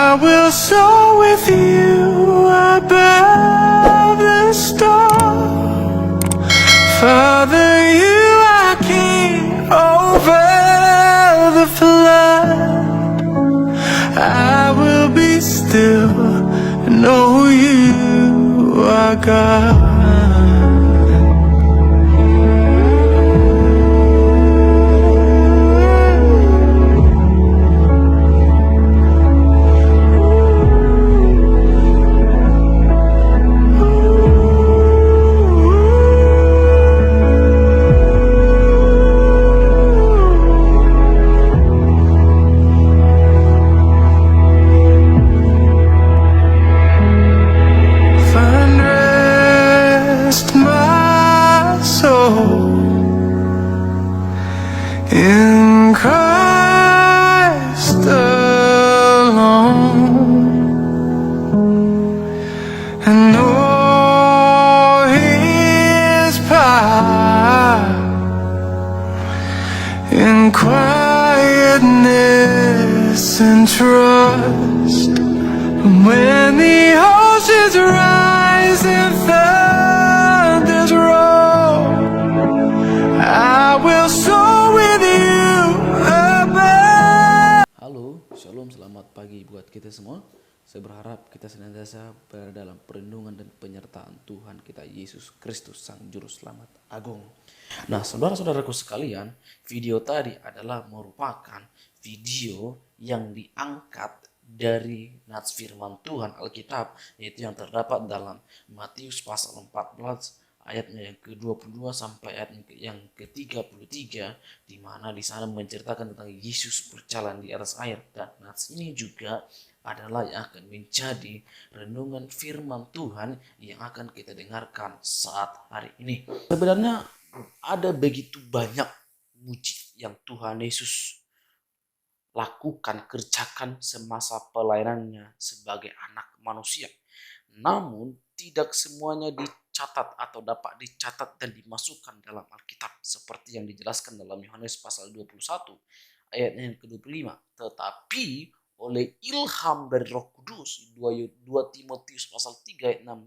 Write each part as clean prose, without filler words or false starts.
I will soar with you above the storm. Father, you are king over the flood. I will be still and know you are God. Find rest, my soul, in Christ alone, and know His power in quietness and trust. And when the oceans rise and thunders roll, I will soar with you above. Halo, shalom, selamat pagi buat kita semua. Saya berharap kita senantiasa berada dalam perlindungan dan penyertaan Tuhan kita Yesus Kristus, Sang Juru Selamat Agung. Nah, saudara-saudaraku sekalian, video tadi adalah merupakan video yang diangkat dari nats firman Tuhan Alkitab, yaitu yang terdapat dalam Matius pasal 14 ayatnya yang ke-22 sampai ayat yang ke-33, di mana di sana menceritakan tentang Yesus berjalan di atas air. Dan nats ini juga adalah yang akan menjadi renungan firman Tuhan yang akan kita dengarkan saat hari ini. Sebenarnya ada begitu banyak mujizat yang Tuhan Yesus lakukan, kerjakan semasa pelayanannya sebagai anak manusia. Namun tidak semuanya dicatat atau dapat dicatat dan dimasukkan dalam Alkitab seperti yang dijelaskan dalam Yohanes pasal 21 ayat yang ke-25. Tetapi oleh ilham dari Roh Kudus, 2 Timotius pasal 3 ayat 16,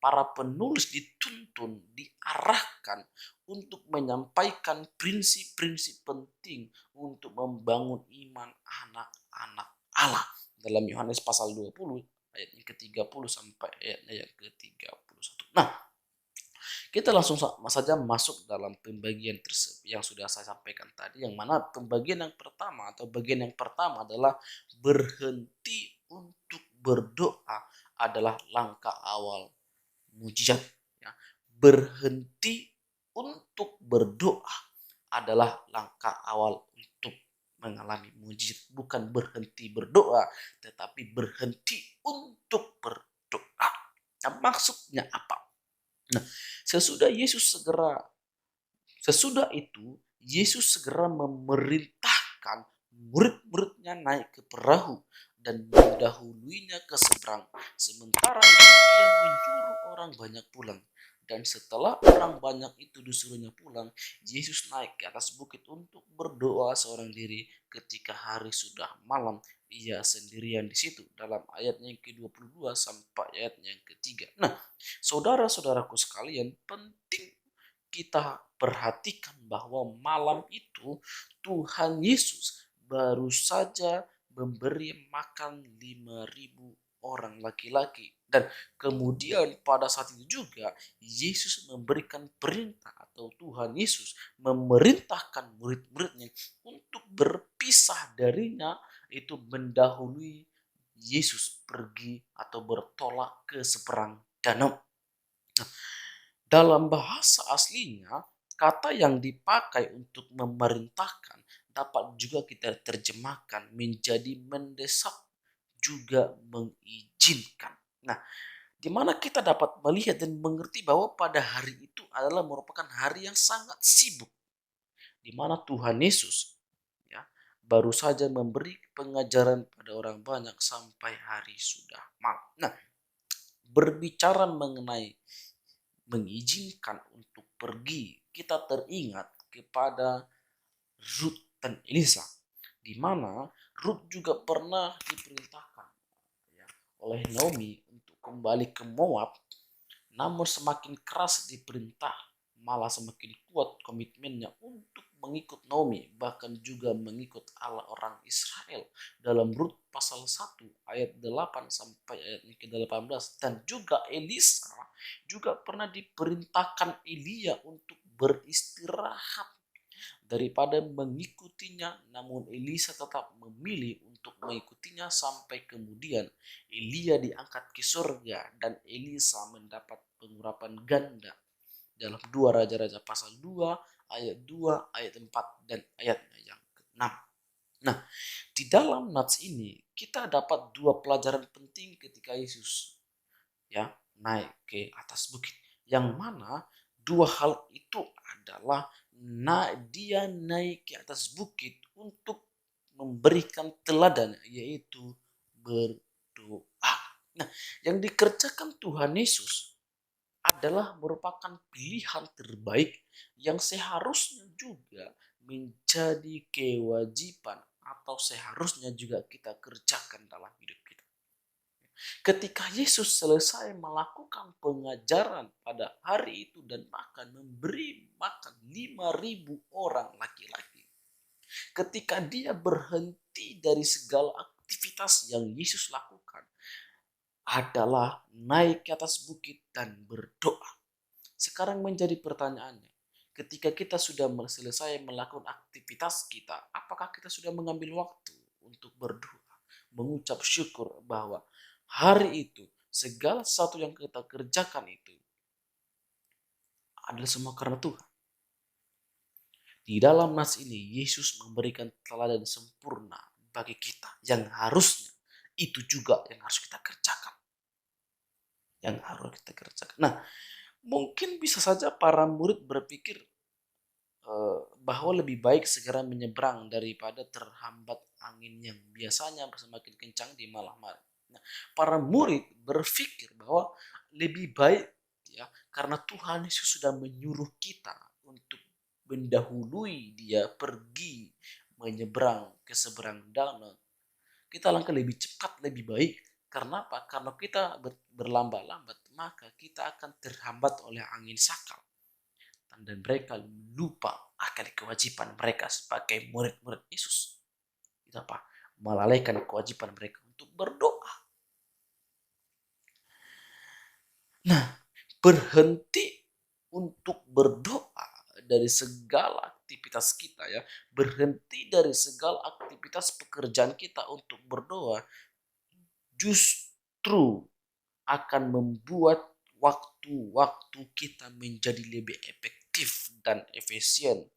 para penulis dituntun, diarahkan untuk menyampaikan prinsip-prinsip penting untuk membangun iman anak-anak Allah. Dalam Yohanes pasal 20 ayat yang ke-30 sampai ayat yang ke-31. Nah, kita langsung saja masuk dalam pembagian tersebut yang sudah saya sampaikan tadi, yang mana pembagian yang pertama atau bagian yang pertama adalah berhenti untuk berdoa adalah langkah awal mujizat. Ya. Berhenti untuk berdoa adalah langkah awal untuk mengalami mujizat. Bukan berhenti berdoa, tetapi berhenti untuk berdoa. Nah, maksudnya apa? Nah, sesudah itu Yesus segera memerintahkan murid-muridnya naik ke perahu dan mendahuluinya ke seberang. Sementara itu dia menyuruh orang banyak pulang. Dan setelah orang banyak itu disuruhnya pulang, Yesus naik ke atas bukit untuk berdoa seorang diri. Ketika hari sudah malam, ia sendirian di situ, dalam ayatnya yang ke-22 sampai ayatnya yang ke-3. Nah, saudara-saudaraku sekalian, penting kita perhatikan bahwa malam itu Tuhan Yesus baru saja memberi makan 5.000 orang laki-laki. Dan kemudian pada saat itu juga Yesus memberikan perintah, atau Tuhan Yesus memerintahkan murid-muridnya untuk berpisah darinya, itu mendahului Yesus pergi atau bertolak ke seberang danau. Nah, dalam bahasa aslinya, kata yang dipakai untuk memerintahkan dapat juga kita terjemahkan menjadi mendesak, juga mengizinkan. Nah, di mana kita dapat melihat dan mengerti bahwa pada hari itu adalah merupakan hari yang sangat sibuk, di mana Tuhan Yesus ya baru saja memberi pengajaran pada orang banyak sampai hari sudah malam. Nah, berbicara mengenai mengizinkan untuk pergi, kita teringat kepada Ruth dan Elisa, di mana Ruth juga pernah diperintahkan oleh Naomi untuk kembali ke Moab, namun semakin keras diperintah, malah semakin kuat komitmennya untuk mengikut Naomi, bahkan juga mengikut Allah orang Israel. Dalam Rut pasal 1 ayat 8 sampai ayat ke-18. Dan juga Elisa juga pernah diperintahkan Elia untuk beristirahat daripada mengikutinya, namun Elisa tetap memilih untuk mengikutinya sampai kemudian Elia diangkat ke surga dan Elisa mendapat pengurapan ganda dalam 2 Raja-Raja pasal 2 ayat 2 ayat 4 dan ayatnya yang ke-6. Nah, di dalam nats ini kita dapat 2 pelajaran penting ketika Yesus ya naik ke atas bukit, yang mana 2 hal itu adalah dia naik ke atas bukit untuk memberikan teladan, yaitu berdoa. Nah, yang dikerjakan Tuhan Yesus adalah merupakan pilihan terbaik yang seharusnya juga menjadi kewajiban atau seharusnya juga kita kerjakan dalam hidup kita. Ketika Yesus selesai melakukan pengajaran pada hari itu dan memberi makan 5.000 orang laki-laki. Ketika dia berhenti dari segala aktivitas yang Yesus lakukan adalah naik ke atas bukit dan berdoa. Sekarang menjadi pertanyaannya, ketika kita sudah selesai melakukan aktivitas kita, apakah kita sudah mengambil waktu untuk berdoa, mengucap syukur bahwa hari itu segala sesuatu yang kita kerjakan itu adalah semua karena Tuhan. Di dalam nas ini Yesus memberikan teladan sempurna bagi kita yang harusnya itu juga yang harus kita kerjakan. Nah, mungkin bisa saja para murid berpikir bahwa lebih baik segera menyeberang daripada terhambat angin yang biasanya semakin kencang di malam hari. Nah, para murid berpikir bahwa lebih baik ya, karena Tuhan Yesus sudah menyuruh kita untuk mendahului dia pergi menyeberang ke seberang danau. Kita langkah lebih cepat, lebih baik. Karena apa? Karena kita berlambat-lambat, maka kita akan terhambat oleh angin sakal. Dan mereka lupa akan kewajiban mereka sebagai murid-murid Yesus. Itu apa? Melalaikan kewajiban mereka untuk berdoa. Nah, berhenti untuk berdoa dari segala aktivitas kita ya, berhenti dari segala aktivitas pekerjaan kita untuk berdoa justru akan membuat waktu-waktu kita menjadi lebih efektif dan efisien.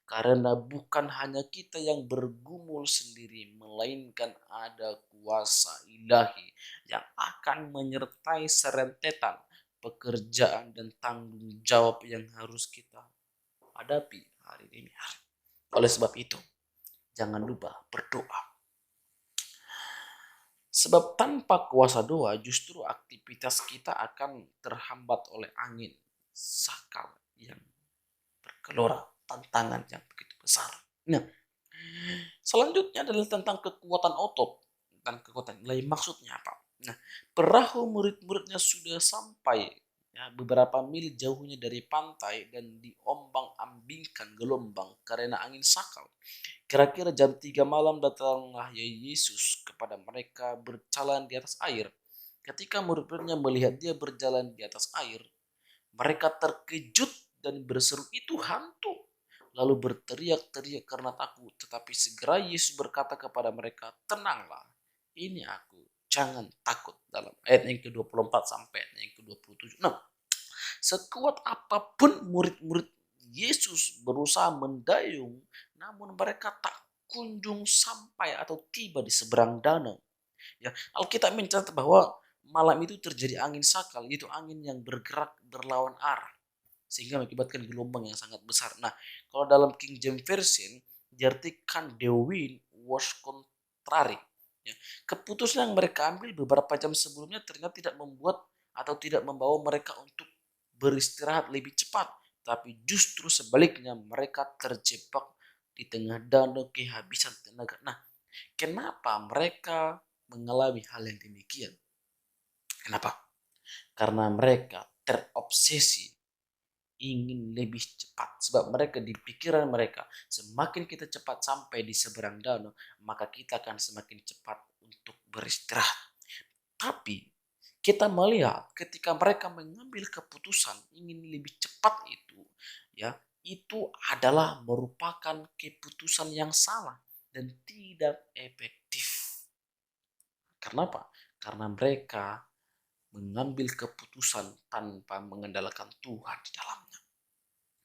Karena bukan hanya kita yang bergumul sendiri, melainkan ada kuasa ilahi yang akan menyertai serentetan pekerjaan dan tanggung jawab yang harus kita hadapi hari ini. Oleh sebab itu, jangan lupa berdoa. Sebab tanpa kuasa doa justru aktivitas kita akan terhambat oleh angin sakal yang bergelora, tantangan yang begitu besar. Nah, selanjutnya adalah tentang kekuatan otot dan kekuatan nilai. Maksudnya apa? Nah, perahu murid-muridnya sudah sampai ya, beberapa mil jauhnya dari pantai dan diombang-ambingkan gelombang karena angin sakal. Kira-kira jam 3 malam datanglah Yesus kepada mereka berjalan di atas air. Ketika murid-muridnya melihat dia berjalan di atas air, mereka terkejut dan berseru, "Itu hantu!" Lalu berteriak-teriak karena takut. Tetapi segera Yesus berkata kepada mereka, "Tenanglah, ini aku, jangan takut." Dalam ayat yang ke-24 sampai yang ke-27. Nah, sekuat apapun murid-murid Yesus berusaha mendayung, namun mereka tak kunjung sampai atau tiba di seberang danau. Ya, Alkitab mencatat bahwa malam itu terjadi angin sakal, yaitu angin yang bergerak berlawan arah, sehingga mengakibatkan gelombang yang sangat besar. Nah, kalau dalam King James Version diartikan the wind was contrary. Ya, keputusan yang mereka ambil beberapa jam sebelumnya ternyata tidak membuat atau tidak membawa mereka untuk beristirahat lebih cepat, tapi justru sebaliknya mereka terjebak di tengah danau kehabisan tenaga. Nah, kenapa mereka mengalami hal yang demikian? Kenapa? Karena mereka terobsesi ingin lebih cepat. Sebab mereka di pikiran mereka, semakin kita cepat sampai di seberang danau, maka kita akan semakin cepat untuk beristirahat. Tapi kita melihat ketika mereka mengambil keputusan ingin lebih cepat itu adalah merupakan keputusan yang salah dan tidak efektif. Karena apa? Karena mereka mengambil keputusan tanpa mengandalkan Tuhan di dalamnya.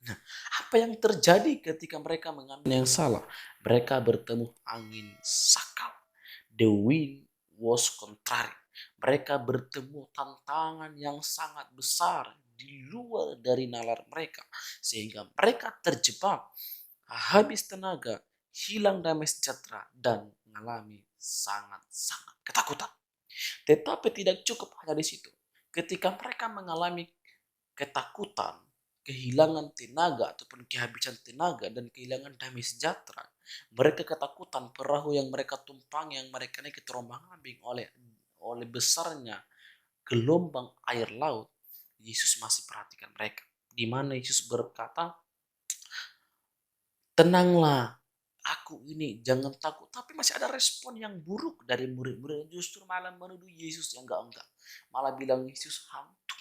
Nah, apa yang terjadi ketika mereka mengambil yang salah? Mereka bertemu angin sakal. The wind was contrary. Mereka bertemu tantangan yang sangat besar di luar dari nalar mereka. Sehingga mereka terjebak, habis tenaga, hilang damai sejahtera, dan mengalami sangat-sangat ketakutan. Tetapi tidak cukup hanya di situ. Ketika mereka mengalami ketakutan, kehilangan tenaga ataupun kehabisan tenaga dan kehilangan damai sejahtera, mereka ketakutan perahu yang mereka tumpang, yang mereka naiki terombang-ambing oleh besarnya gelombang air laut. Yesus masih perhatikan mereka. Di mana Yesus berkata, tenanglah, aku ini, jangan takut. Tapi masih ada respon yang buruk dari murid-murid, justru malah menuduh Yesus yang enggak. Malah bilang Yesus hantu.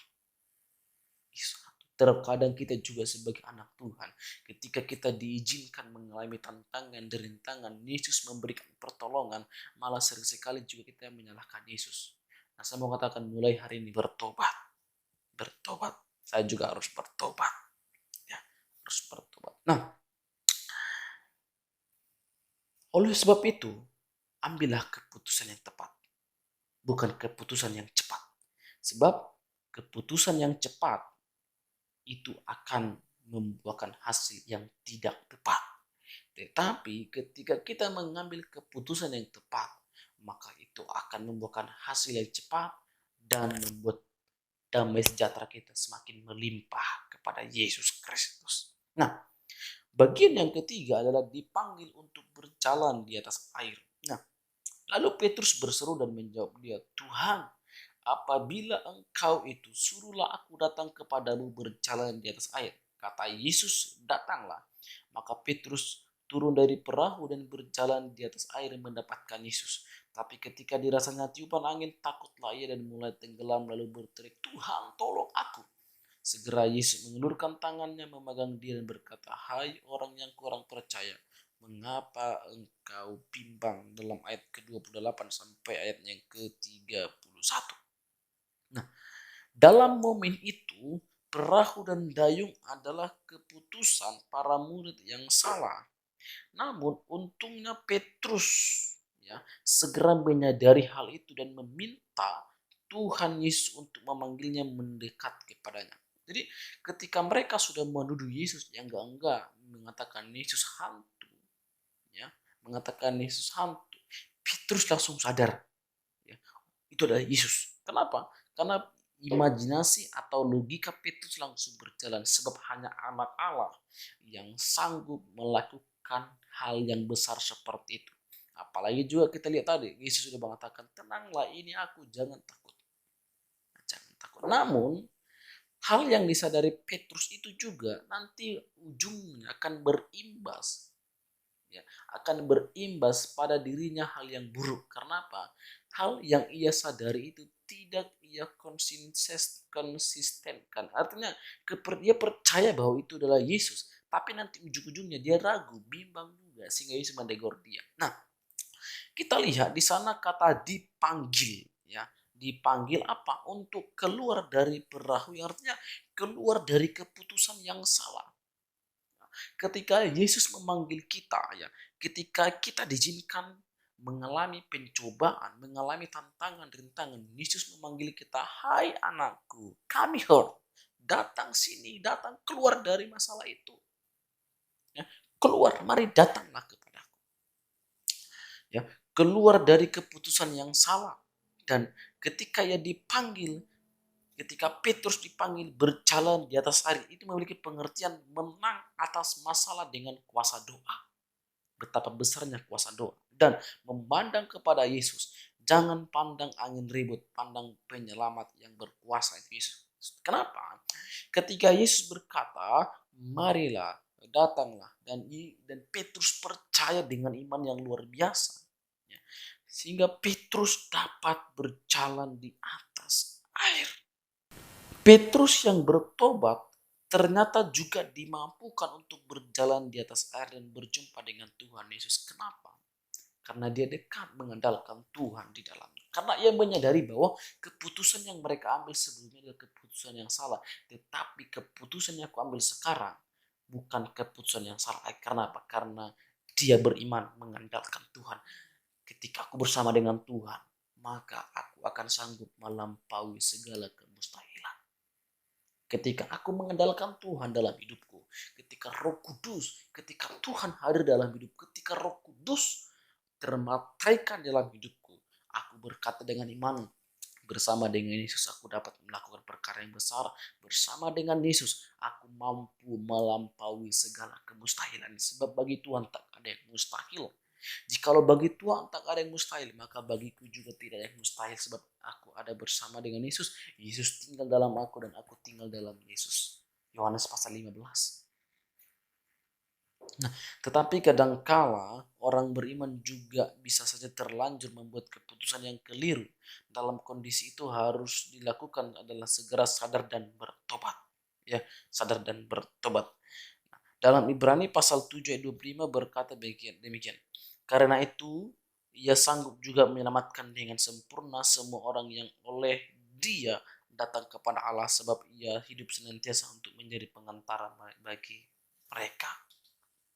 Terkadang kita juga sebagai anak Tuhan, ketika kita diizinkan mengalami tantangan dan rintangan, Yesus memberikan pertolongan, malah sering sekali juga kita menyalahkan Yesus. Nah, saya mau katakan mulai hari ini bertobat. Saya juga harus bertobat. Ya, harus bertobat. Nah, oleh sebab itu, ambillah keputusan yang tepat, bukan keputusan yang cepat. Sebab keputusan yang cepat itu akan membuahkan hasil yang tidak tepat. Tetapi ketika kita mengambil keputusan yang tepat, maka itu akan membuahkan hasil yang cepat dan membuat damai sejahtera kita semakin melimpah kepada Yesus Kristus. Nah, bagian yang ketiga adalah dipanggil untuk berjalan di atas air. Nah, lalu Petrus berseru dan menjawab dia, Tuhan, apabila engkau itu, suruhlah aku datang kepadamu berjalan di atas air. Kata Yesus, datanglah. Maka Petrus turun dari perahu dan berjalan di atas air mendapatkan Yesus. Tapi ketika dirasanya tiupan angin, takutlah ia dan mulai tenggelam lalu berteriak, Tuhan, tolong aku. Segera Yesus mengulurkan tangannya memegang dia dan berkata, hai orang yang kurang percaya, mengapa engkau bimbang? Dalam ayat ke-28 sampai ayat yang ke-31. Nah, dalam momen itu, perahu dan dayung adalah keputusan para murid yang salah. Namun untungnya Petrus segera menyadari hal itu dan meminta Tuhan Yesus untuk memanggilnya mendekat kepadanya. Jadi ketika mereka sudah menuduh Yesus yang enggak mengatakan Yesus hantu, mengatakan Yesus hantu, Petrus langsung sadar, itu adalah Yesus. Kenapa? Karena imajinasi atau logika Petrus langsung berjalan, sebab hanya anak Allah yang sanggup melakukan hal yang besar seperti itu. Apalagi juga kita lihat tadi, Yesus sudah mengatakan, tenanglah, ini aku, jangan takut. Jangan takut. Namun, hal yang disadari Petrus itu juga nanti ujungnya akan berimbas. Akan berimbas pada dirinya hal yang buruk. Karena apa? Hal yang ia sadari itu tidak ia konsistenkan. Artinya dia percaya bahwa itu adalah Yesus. Tapi nanti ujung-ujungnya dia ragu, bimbang juga. Sehingga Yesus menegur dia. Nah, kita lihat di sana kata dipanggil. Dipanggil apa? Untuk keluar dari perahu, yang artinya keluar dari keputusan yang salah. Ketika Yesus memanggil kita, ketika kita diizinkan mengalami pencobaan, mengalami tantangan, rintangan, Yesus memanggil kita, hai anakku, come here, datang sini, datang keluar dari masalah itu. Keluar, mari datanglah kepadaku. Keluar dari keputusan yang salah. Dan ketika ia dipanggil, ketika Petrus dipanggil berjalan di atas air, itu memiliki pengertian menang atas masalah dengan kuasa doa. Betapa besarnya kuasa doa. Dan memandang kepada Yesus. Jangan pandang angin ribut, pandang penyelamat yang berkuasa itu Yesus. Kenapa? Ketika Yesus berkata, marilah, datanglah, dan Petrus percaya dengan iman yang luar biasa. Ya. Sehingga Petrus dapat berjalan di atas air. Petrus yang bertobat ternyata juga dimampukan untuk berjalan di atas air dan berjumpa dengan Tuhan Yesus. Kenapa? Karena dia dekat mengandalkan Tuhan di dalamnya. Karena ia menyadari bahwa keputusan yang mereka ambil sebelumnya adalah keputusan yang salah. Tetapi keputusan yang aku ambil sekarang bukan keputusan yang salah. Karena apa? Karena dia beriman mengandalkan Tuhan. Ketika aku bersama dengan Tuhan, maka aku akan sanggup melampaui segala kemustahilan. Ketika aku mengandalkan Tuhan dalam hidupku, ketika Roh Kudus, ketika Tuhan hadir dalam hidup, ketika Roh Kudus termataikan dalam hidupku, aku berkata dengan iman, bersama dengan Yesus aku dapat melakukan perkara yang besar. Bersama dengan Yesus aku mampu melampaui segala kemustahilan. Sebab bagi Tuhan tak ada yang mustahil. Jikalau bagi Tuhan tak ada yang mustahil, maka bagiku juga tidak ada yang mustahil. Sebab aku ada bersama dengan Yesus. Yesus tinggal dalam aku dan aku tinggal dalam Yesus. Yohanes pasal 15. Nah, tetapi kadangkala orang beriman juga bisa saja terlanjur membuat keputusan yang keliru. Dalam kondisi itu harus dilakukan adalah segera sadar dan bertobat. Ya, sadar dan bertobat. Nah, dalam Ibrani pasal 7 ayat 25 berkata demikian. Karena itu, ia sanggup juga menyelamatkan dengan sempurna semua orang yang oleh dia datang kepada Allah, sebab ia hidup senantiasa untuk menjadi pengantara bagi mereka.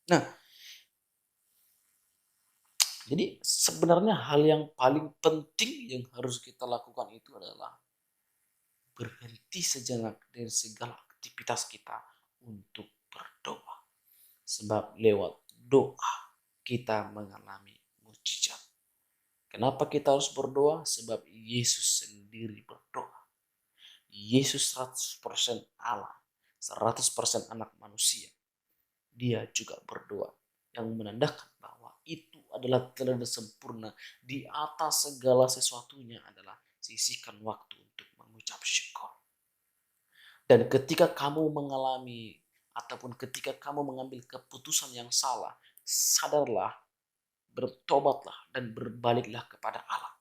Nah, jadi sebenarnya hal yang paling penting yang harus kita lakukan itu adalah berhenti sejenak dari segala aktivitas kita untuk berdoa. Sebab lewat doa kita mengalami mukjizat. Kenapa kita harus berdoa? Sebab Yesus sendiri berdoa. Yesus 100% Allah, 100% anak manusia. Dia juga berdoa, yang menandakan bahwa itu adalah teladan sempurna. Di atas segala sesuatunya adalah sisihkan waktu untuk mengucap syukur. Dan ketika kamu mengalami ataupun ketika kamu mengambil keputusan yang salah, sadarlah, bertobatlah dan berbaliklah kepada Allah.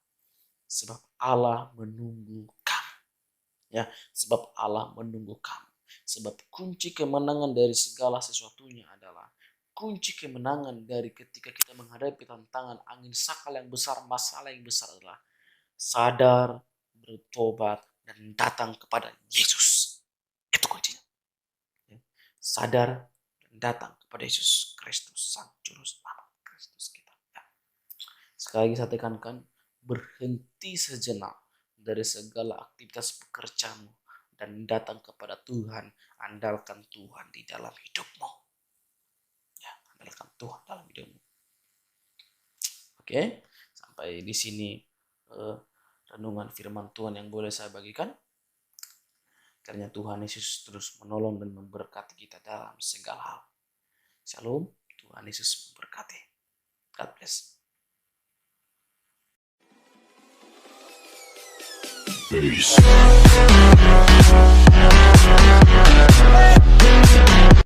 Sebab Allah menunggu kamu. Ya, sebab Allah menunggu kamu. Sebab kunci kemenangan dari segala sesuatunya adalah kunci kemenangan dari ketika kita menghadapi tantangan angin sakal yang besar, masalah yang besar adalah sadar, bertobat, dan datang kepada Yesus. Itu kuncinya. Sadar dan datang kepada Yesus Kristus, Sang Juru Selamat, Kristus kita. Ya. Sekali lagi saya tekankan, berhenti sejenak dari segala aktivitas pekerjaanmu dan datang kepada Tuhan. Andalkan Tuhan di dalam hidupmu. Ya, andalkan Tuhan dalam hidupmu. Oke, sampai di sini renungan firman Tuhan yang boleh saya bagikan. Karena Tuhan Yesus terus menolong dan memberkati kita dalam segala hal. Shalom, Tuhan Yesus memberkati. God bless. Peace.